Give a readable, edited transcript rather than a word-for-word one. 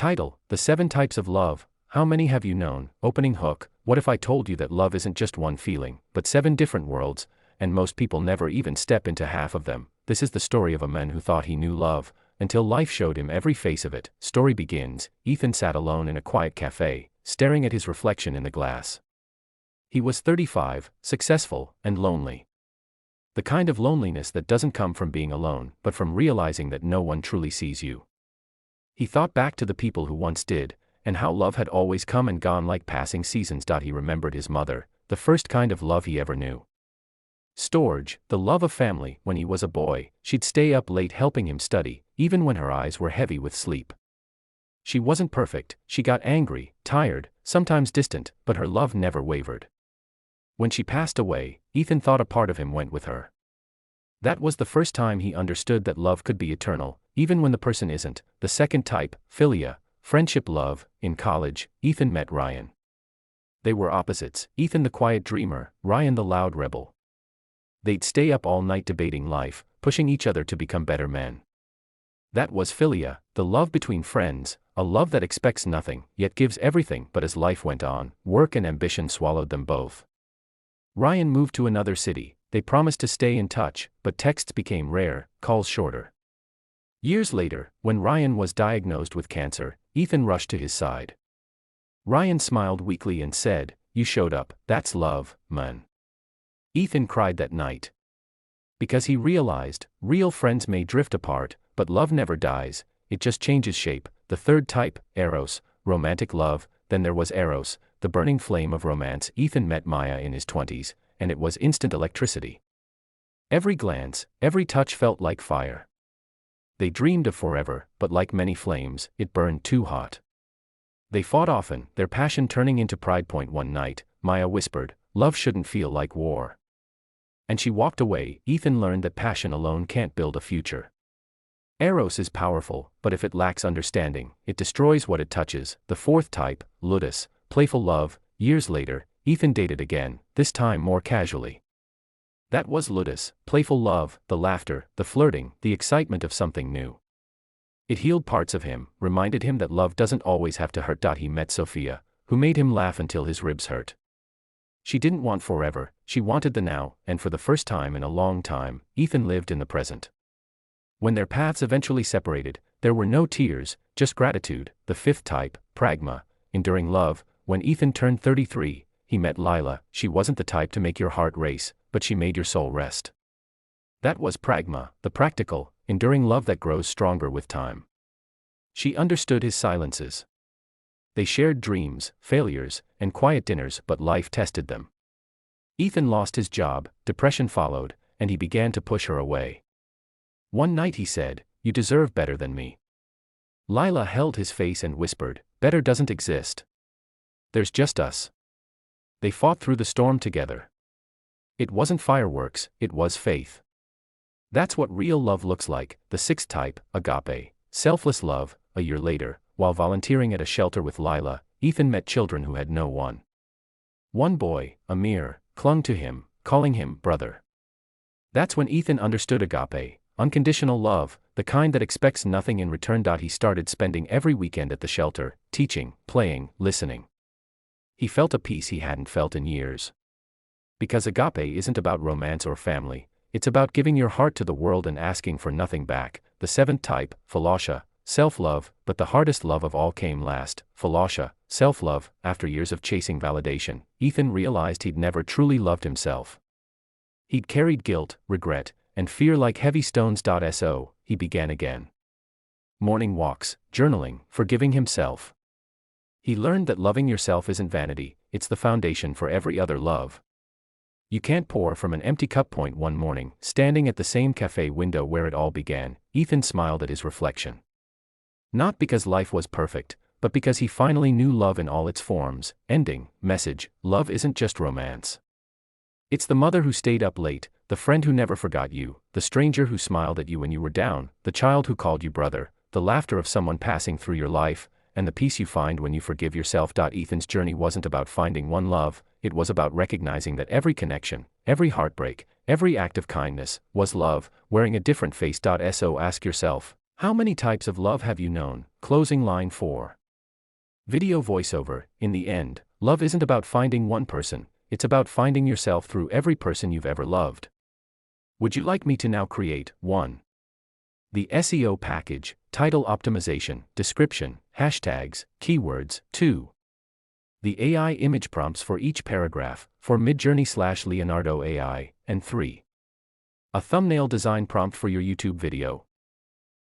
Title: The 7 Types of Love. How many have you known? Opening hook: what if I told you that love isn't just one feeling, but 7 different worlds, and most people never even step into half of them? This is the story of a man who thought he knew love, until life showed him every face of it. Story begins: Ethan sat alone in a quiet cafe, staring at his reflection in the glass. He was 35, successful, and lonely. The kind of loneliness that doesn't come from being alone, but from realizing that no one truly sees you. He thought back to the people who once did, and how love had always come and gone like passing seasons. He remembered his mother, the first kind of love he ever knew. Storge, the love of family. When he was a boy, she'd stay up late helping him study, even when her eyes were heavy with sleep. She wasn't perfect, she got angry, tired, sometimes distant, but her love never wavered. When she passed away, Ethan thought a part of him went with her. That was the first time he understood that love could be eternal, even when the person isn't. The second type, Philia, friendship love. In college, Ethan met Ryan. They were opposites, Ethan the quiet dreamer, Ryan the loud rebel. They'd stay up all night debating life, pushing each other to become better men. That was Philia, the love between friends, a love that expects nothing, yet gives everything. But as life went on, work and ambition swallowed them both. Ryan moved to another city. They promised to stay in touch, but texts became rare, calls shorter. Years later, when Ryan was diagnosed with cancer, Ethan rushed to his side. Ryan smiled weakly and said, "You showed up, that's love, man." Ethan cried that night. Because he realized, real friends may drift apart, but love never dies, it just changes shape. The third type, Eros, romantic love. Then there was Eros, the burning flame of romance. Ethan met Maya in his 20s, and it was instant electricity. Every glance, every touch felt like fire. They dreamed of forever, but like many flames, it burned too hot. They fought often, their passion turning into pride. One night, Maya whispered, "Love shouldn't feel like war." And she walked away. Ethan learned that passion alone can't build a future. Eros is powerful, but if it lacks understanding, it destroys what it touches. The fourth type, Ludus, playful love. Years later, Ethan dated again, this time more casually. That was Ludus, playful love, the laughter, the flirting, the excitement of something new. It healed parts of him, reminded him that love doesn't always have to hurt. He met Sophia, who made him laugh until his ribs hurt. She didn't want forever, she wanted the now, and for the first time in a long time, Ethan lived in the present. When their paths eventually separated, there were no tears, just gratitude. The fifth type, Pragma, enduring love. When Ethan turned 33, he met Lila. She wasn't the type to make your heart race, but she made your soul rest. That was Pragma, the practical, enduring love that grows stronger with time. She understood his silences. They shared dreams, failures, and quiet dinners, but life tested them. Ethan lost his job, depression followed, and he began to push her away. One night he said, "You deserve better than me." Lila held his face and whispered, "Better doesn't exist. There's just us." They fought through the storm together. It wasn't fireworks, it was faith. That's what real love looks like. The sixth type, Agape, selfless love. A year later, while volunteering at a shelter with Lila, Ethan met children who had no one. One boy, Amir, clung to him, calling him brother. That's when Ethan understood Agape, unconditional love, the kind that expects nothing in return. He started spending every weekend at the shelter, teaching, playing, listening. He felt a peace he hadn't felt in years. Because Agape isn't about romance or family, it's about giving your heart to the world and asking for nothing back. The seventh type, Philautia, self-love. But the hardest love of all came last. Philautia, self-love. After years of chasing validation, Ethan realized he'd never truly loved himself. He'd carried guilt, regret, and fear like heavy stones. So, he began again. Morning walks, journaling, forgiving himself. He learned that loving yourself isn't vanity, it's the foundation for every other love. You can't pour from an empty cup. One morning, standing at the same cafe window where it all began, Ethan smiled at his reflection. Not because life was perfect, but because he finally knew love in all its forms. Ending message: love isn't just romance. It's the mother who stayed up late, the friend who never forgot you, the stranger who smiled at you when you were down, the child who called you brother, the laughter of someone passing through your life, and the peace you find when you forgive yourself. Ethan's journey wasn't about finding one love, it was about recognizing that every connection, every heartbreak, every act of kindness, was love, wearing a different face. So ask yourself, How many types of love have you known? Closing line 4. Video voiceover. In the end, love isn't about finding one person, it's about finding yourself through every person you've ever loved. Would you like me to now create 1. The SEO package, title optimization, description, hashtags, keywords, 2. The AI image prompts for each paragraph, for Midjourney/Leonardo AI, and 3. A thumbnail design prompt for your YouTube video,